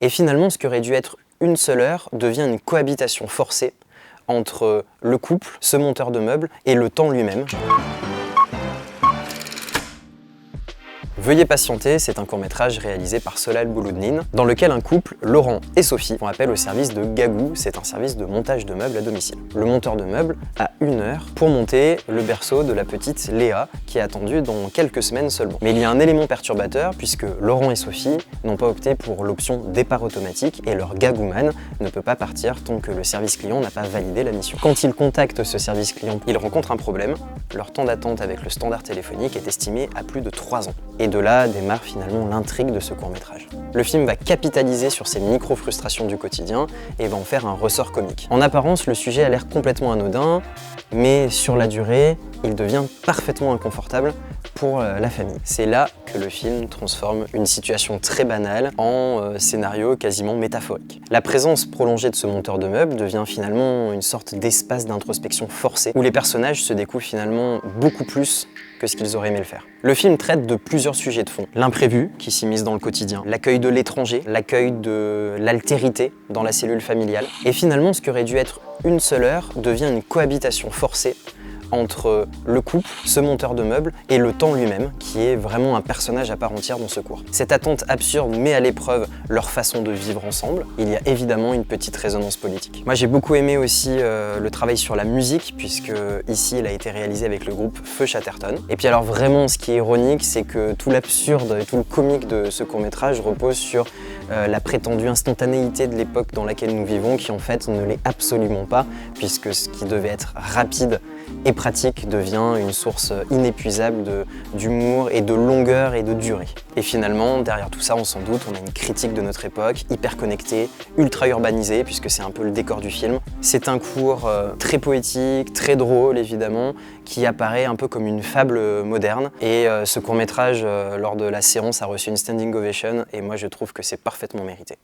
Et finalement, ce qui aurait dû être une seule heure devient une cohabitation forcée entre le couple, ce monteur de meubles, et le temps lui-même. Veuillez patienter, c'est un court-métrage réalisé par Solal Bouloudnine, dans lequel un couple, Laurent et Sophie, font appel au service de Gagou, c'est un service de montage de meubles à domicile. Le monteur de meubles a 1 heure pour monter le berceau de la petite Léa, qui est attendue dans quelques semaines seulement. Mais il y a un élément perturbateur, puisque Laurent et Sophie n'ont pas opté pour l'option départ automatique, et leur Gagouman ne peut pas partir tant que le service client n'a pas validé la mission. Quand ils contactent ce service client, ils rencontrent un problème. Leur temps d'attente avec le standard téléphonique est estimé à plus de 3 ans. Et de là démarre finalement l'intrigue de ce court-métrage. Le film va capitaliser sur ces micro-frustrations du quotidien et va en faire un ressort comique. En apparence, le sujet a l'air complètement anodin, mais sur la durée, il devient parfaitement inconfortable pour la famille. C'est là que le film transforme une situation très banale en scénario quasiment métaphorique. La présence prolongée de ce monteur de meubles devient finalement une sorte d'espace d'introspection forcée, où les personnages se découvrent finalement beaucoup plus que ce qu'ils auraient aimé le faire. Le film traite de plusieurs sujets de fond. L'imprévu, qui s'immisce dans le quotidien, l'accueil de l'étranger, l'accueil de l'altérité dans la cellule familiale. Et finalement, ce qui aurait dû être une seule heure devient une cohabitation forcée entre le couple, ce monteur de meubles, et le temps lui-même, qui est vraiment un personnage à part entière dans ce cours. Cette attente absurde met à l'épreuve leur façon de vivre ensemble. Il y a évidemment une petite résonance politique. Moi j'ai beaucoup aimé aussi le travail sur la musique, puisque ici il a été réalisé avec le groupe Feu Chatterton. Et puis alors vraiment ce qui est ironique, c'est que tout l'absurde et tout le comique de ce court-métrage repose sur la prétendue instantanéité de l'époque dans laquelle nous vivons, qui en fait ne l'est absolument pas, puisque ce qui devait être rapide et pratique devient une source inépuisable d'humour et de longueur et de durée. Et finalement, derrière tout ça, on s'en doute, on a une critique de notre époque, hyper connectée, ultra urbanisée, puisque c'est un peu le décor du film. C'est un cours très poétique, très drôle évidemment, qui apparaît un peu comme une fable moderne. Et ce court-métrage, lors de la séance, a reçu une standing ovation, et moi je trouve que c'est parfaitement mérité.